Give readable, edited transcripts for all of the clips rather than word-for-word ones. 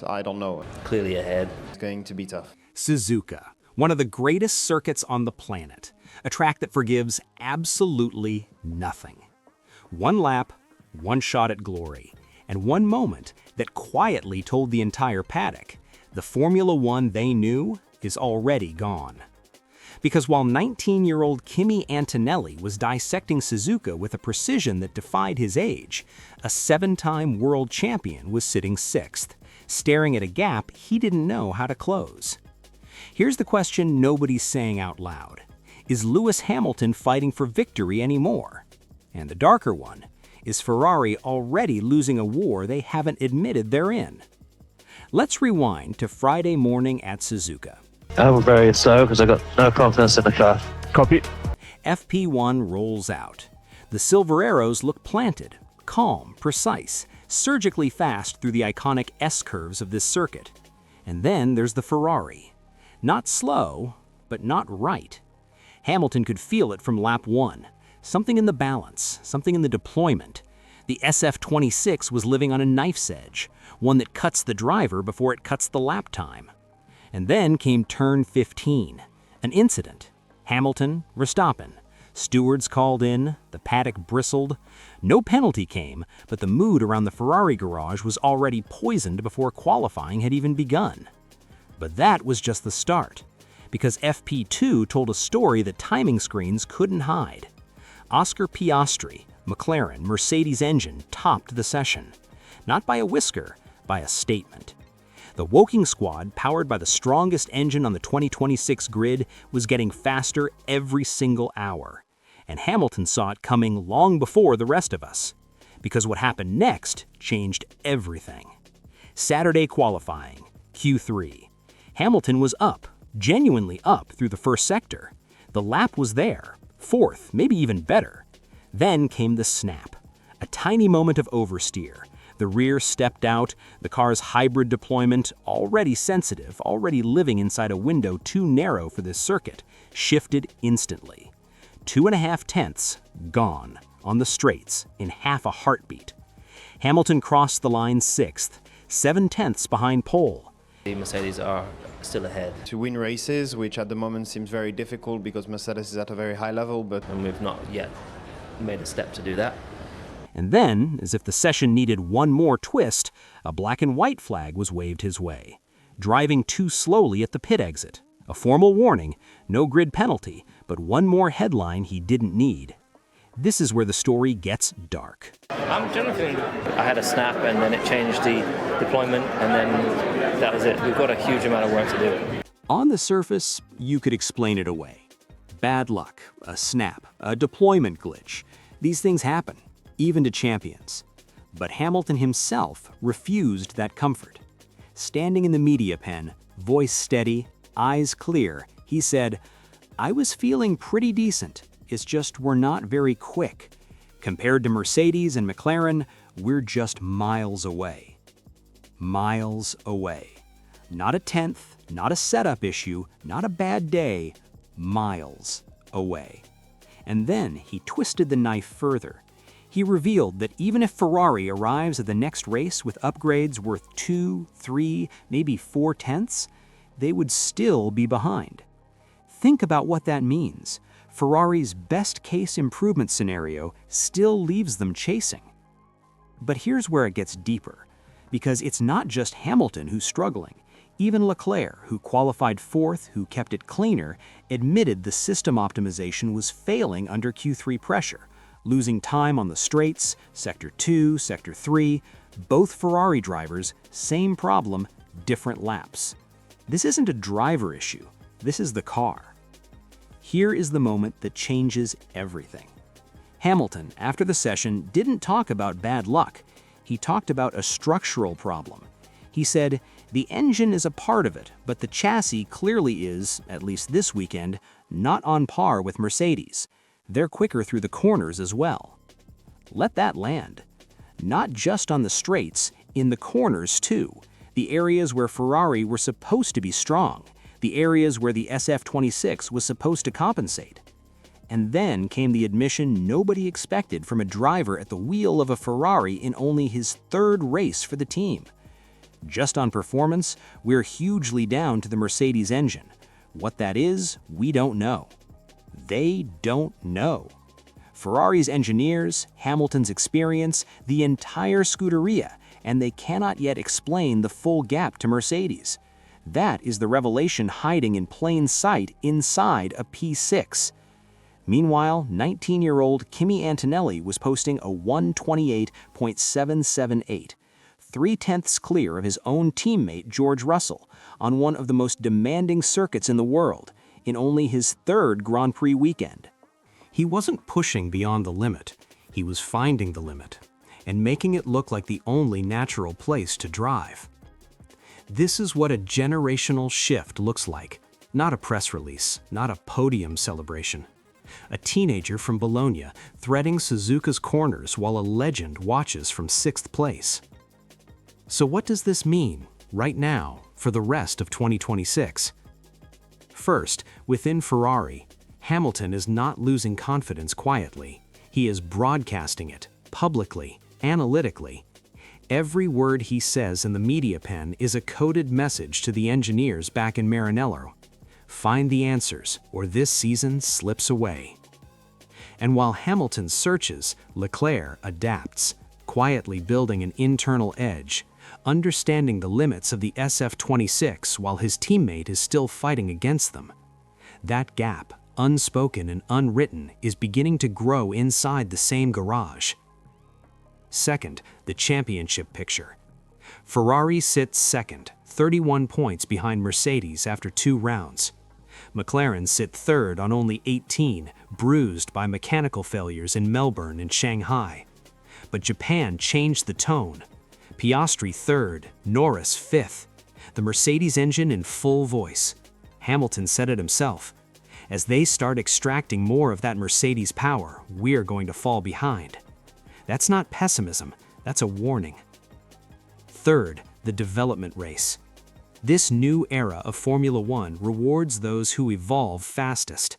I don't know. Clearly ahead. It's going to be tough. Suzuka, one of the greatest circuits on the planet, a track that forgives absolutely nothing. One lap, one shot at glory, and one moment that quietly told the entire paddock the Formula One they knew is already gone. Because while 19-year-old Kimi Antonelli was dissecting Suzuka with a precision that defied his age, a 7-time world champion was sitting 6th, staring at a gap he didn't know how to close. Here's the question nobody's saying out loud. Is Lewis Hamilton fighting for victory anymore? And the darker one, is Ferrari already losing a war they haven't admitted they're in? Let's rewind to Friday morning at Suzuka. I'm very slow because I got no confidence in the car. Copy. FP1 rolls out. The Silver Arrows look planted, calm, precise, surgically fast through the iconic S-curves of this circuit. And then there's the Ferrari. Not slow, but not right. Hamilton could feel it from lap 1. Something in the balance, something in the deployment. The SF26 was living on a knife's edge, one that cuts the driver before it cuts the lap time. And then came turn 15, an incident. Hamilton, Verstappen. Stewards called in, the paddock bristled. No penalty came, but the mood around the Ferrari garage was already poisoned before qualifying had even begun. But that was just the start, because FP2 told a story that timing screens couldn't hide. Oscar Piastri, McLaren, Mercedes engine topped the session. Not by a whisker, by a statement. The Woking squad, powered by the strongest engine on the 2026 grid, was getting faster every single hour. And Hamilton saw it coming long before the rest of us. Because what happened next changed everything. Saturday qualifying, Q3. Hamilton was up, genuinely up through the first sector. The lap was there, 4th, maybe even better. Then came the snap. A tiny moment of oversteer. The rear stepped out, the car's hybrid deployment, already sensitive, already living inside a window too narrow for this circuit, shifted instantly. 2.5 tenths, gone, on the straights, in half a heartbeat. Hamilton crossed the line 6th, 7 tenths behind pole. The Mercedes are still ahead. To win races, which at the moment seems very difficult because Mercedes is at a very high level, but And we've not yet made a step to do that. And then, as if the session needed one more twist, a black and white flag was waved his way. Driving too slowly at the pit exit. A formal warning, no grid penalty, but one more headline he didn't need. This is where the story gets dark. I'm generally feeling I had a snap and then it changed the deployment and then that was it. We've got a huge amount of work to do. On the surface, you could explain it away. Bad luck, a snap, a deployment glitch. These things happen, even to champions. But Hamilton himself refused that comfort. Standing in the media pen, voice steady, eyes clear, he said, "I was feeling pretty decent. It's just we're not very quick. Compared to Mercedes and McLaren, we're just miles away." Miles away. Not a tenth, not a setup issue, not a bad day, miles away. And then he twisted the knife further. He revealed that even if Ferrari arrives at the next race with upgrades worth 2, 3, maybe 4 tenths, they would still be behind. Think about what that means. Ferrari's best-case improvement scenario still leaves them chasing. But here's where it gets deeper, because it's not just Hamilton who's struggling. Even Leclerc, who qualified 4th, who kept it cleaner, admitted the system optimization was failing under Q3 pressure, losing time on the straights, Sector 2, Sector 3, both Ferrari drivers, same problem, different laps. This isn't a driver issue, this is the car. Here is the moment that changes everything. Hamilton, after the session, didn't talk about bad luck. He talked about a structural problem. He said, "The engine is a part of it, but the chassis clearly is, at least this weekend, not on par with Mercedes. They're quicker through the corners as well." Let that land. Not just on the straights, in the corners too, the areas where Ferrari were supposed to be strong, the areas where the SF26 was supposed to compensate. And then came the admission nobody expected from a driver at the wheel of a Ferrari in only his 3rd race for the team. Just on performance, we're hugely down to the Mercedes engine. What that is, we don't know. They don't know. Ferrari's engineers, Hamilton's experience, the entire Scuderia, and they cannot yet explain the full gap to Mercedes. That is the revelation hiding in plain sight inside a P6. Meanwhile, 19-year-old Kimi Antonelli was posting a 128.778, 3/10 clear of his own teammate George Russell on one of the most demanding circuits in the world, in only his third Grand Prix weekend. He wasn't pushing beyond the limit, he was finding the limit, and making it look like the only natural place to drive. This is what a generational shift looks like, not a press release, not a podium celebration. A teenager from Bologna threading Suzuka's corners while a legend watches from 6th place. So what does this mean, right now, for the rest of 2026? First, within Ferrari, Hamilton is not losing confidence quietly. He is broadcasting it, publicly, analytically. Every word he says in the media pen is a coded message to the engineers back in Maranello. Find the answers, or this season slips away. And while Hamilton searches, Leclerc adapts, quietly building an internal edge, understanding the limits of the SF26 while his teammate is still fighting against them. That gap, unspoken and unwritten, is beginning to grow inside the same garage. Second, the championship picture. Ferrari sits second, 31 points behind Mercedes after 2 rounds. McLaren sit third on only 18, bruised by mechanical failures in Melbourne and Shanghai. But Japan changed the tone. Piastri third, Norris fifth. The Mercedes engine in full voice. Hamilton said it himself. As they start extracting more of that Mercedes power, we're going to fall behind. That's not pessimism, that's a warning. Third, the development race. This new era of Formula One rewards those who evolve fastest.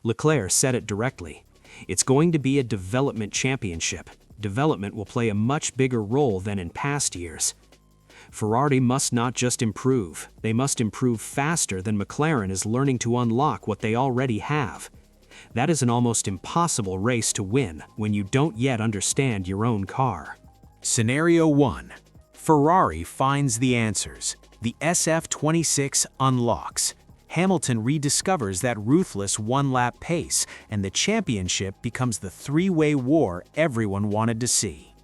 Leclerc said it directly. It's going to be a development championship. Development will play a much bigger role than in past years. Ferrari must not just improve, they must improve faster than McLaren is learning to unlock what they already have. That is an almost impossible race to win when you don't yet understand your own car. Scenario 1. Ferrari finds the answers. The SF26 unlocks. Hamilton rediscovers that ruthless one-lap pace, and the championship becomes the three-way war everyone wanted to see.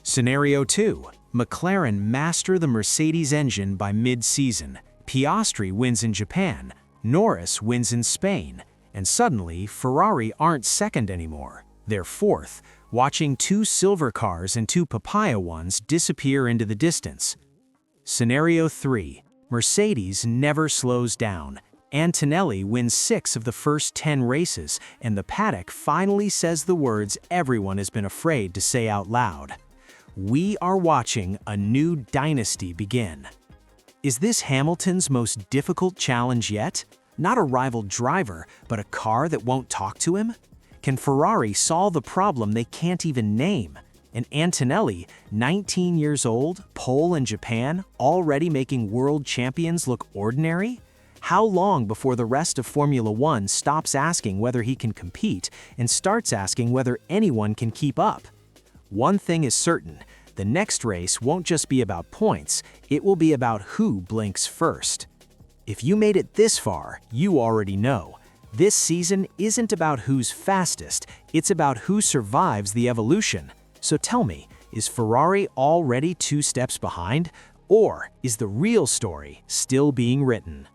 Scenario 2. McLaren master the Mercedes engine by mid-season. Piastri wins in Japan, Norris wins in Spain, and suddenly Ferrari aren't second anymore. They're fourth, watching 2 silver cars and 2 papaya ones disappear into the distance. Scenario 3. Mercedes never slows down. Antonelli wins 6 of the first 10 races, and the paddock finally says the words everyone has been afraid to say out loud. We are watching a new dynasty begin. Is this Hamilton's most difficult challenge yet? Not a rival driver, but a car that won't talk to him? Can Ferrari solve the problem they can't even name? And Antonelli, 19 years old, pole in Japan, already making world champions look ordinary? How long before the rest of Formula One stops asking whether he can compete and starts asking whether anyone can keep up? One thing is certain, the next race won't just be about points, it will be about who blinks first. If you made it this far, you already know. This season isn't about who's fastest, it's about who survives the evolution. So tell me, is Ferrari already 2 steps behind? Or is the real story still being written?